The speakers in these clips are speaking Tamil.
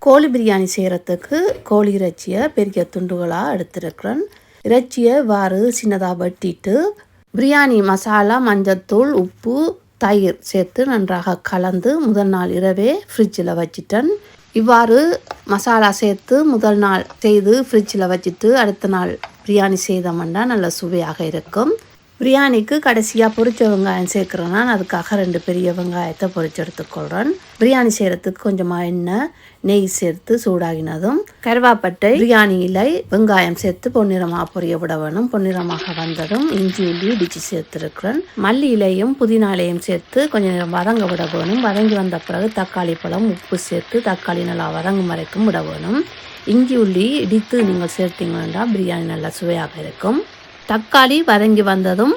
கோழி பிரியாணி செய்கிறதுக்கு கோழி இறைச்சியை பெரிய துண்டுகளாக எடுத்துருக்கிறேன். இறைச்சியை சின்னதாக வெட்டிட்டு பிரியாணி மசாலா, மஞ்சத்தூள், உப்பு, தயிர் சேர்த்து நன்றாக கலந்து முதல் நாள் இரவே ஃப்ரிட்ஜில் வச்சிட்டேன். இவ்வாறு மசாலா சேர்த்து முதல் நாள் செய்து ஃப்ரிட்ஜில் வச்சுட்டு அடுத்த நாள் பிரியாணி செய்தோம்னா நல்ல சுவையாக இருக்கும். பிரியாணிக்கு கடைசியாக பொரிச்ச வெங்காயம் சேர்க்குறேன்னா அதுக்காக 2 பெரிய வெங்காயத்தை பொரிச்சு எடுத்துக்கொள்கிறேன். பிரியாணி செய்கிறதுக்கு கொஞ்சமாக எண்ணெய், நெய் சேர்த்து சூடாகினதும் கருவேப்பட்டை, பிரியாணி இலை, வெங்காயம் சேர்த்து பொன்னிறமாக பொரிய விட வேணும். பொன்னிறமாக வந்ததும் இஞ்சி உள்ளி இடித்து சேர்த்துருக்கிறேன். மல்லி இலையும் புதினா இலையும் சேர்த்து கொஞ்சம் நேரம் வதங்க விட வேணும். வதங்கி வந்த பிறகு தக்காளி பழம், உப்பு சேர்த்து தக்காளி நல்லா வதங்கும் வரைக்கும் விட வேணும். இஞ்சி உள்ளி இடித்து நீங்கள் சேர்த்தீங்கன்னா பிரியாணி நல்லா சுவையாக இருக்கும். தக்காளி வதங்கி வந்ததும்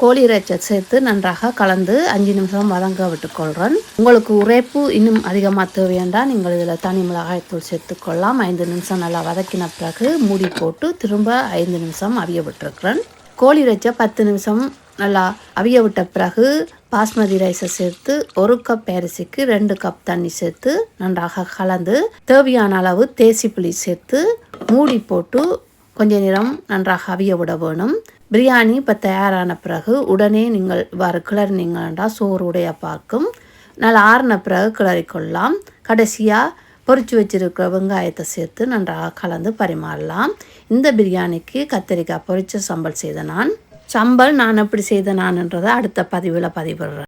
கோழி இறைச்சி சேர்த்து நன்றாக கலந்து 5 நிமிஷம் வதங்க விட்டுக்கொள்கிறேன். உங்களுக்கு உரைப்பு இன்னும் அதிகமாக தேவையாண்டால் நீங்கள் இதில் தனி மிளகாய்த்தூள் சேர்த்துக்கொள்ளலாம். 5 நிமிஷம் நல்லா வதக்கின பிறகு மூடி போட்டு திரும்ப 5 நிமிஷம் அவிய விட்டுருக்குறேன். கோழி இறைச்சியை 10 நிமிஷம் நல்லா அவிய விட்ட பிறகு பாஸ்மதி ரைஸை சேர்த்து 1 கப் அரிசிக்கு 2 கப் தண்ணி சேர்த்து நன்றாக கலந்து தேவையான அளவு தேசி புளி சேர்த்து மூடி போட்டு கொஞ்ச நேரம் நன்றாக அவிய விட வேணும். பிரியாணி இப்போ தயாரான பிறகு உடனே நீங்கள் இவ்வாறு கிளறினீங்கன்னா சோறு உடைய பார்க்கும். நல்லா ஆறின பிறகு கிளறிக்கொள்ளலாம். கடைசியாக பொரிச்சு வச்சிருக்கிற வெங்காயத்தை சேர்த்து நன்றாக கலந்து பரிமாறலாம். இந்த பிரியாணிக்கு கத்திரிக்காய் பொரிச்ச சம்பல் செய்த நான் எப்படி செய்த நான்ன்றதை அடுத்த பதிவில் பதிவிடுறேன்.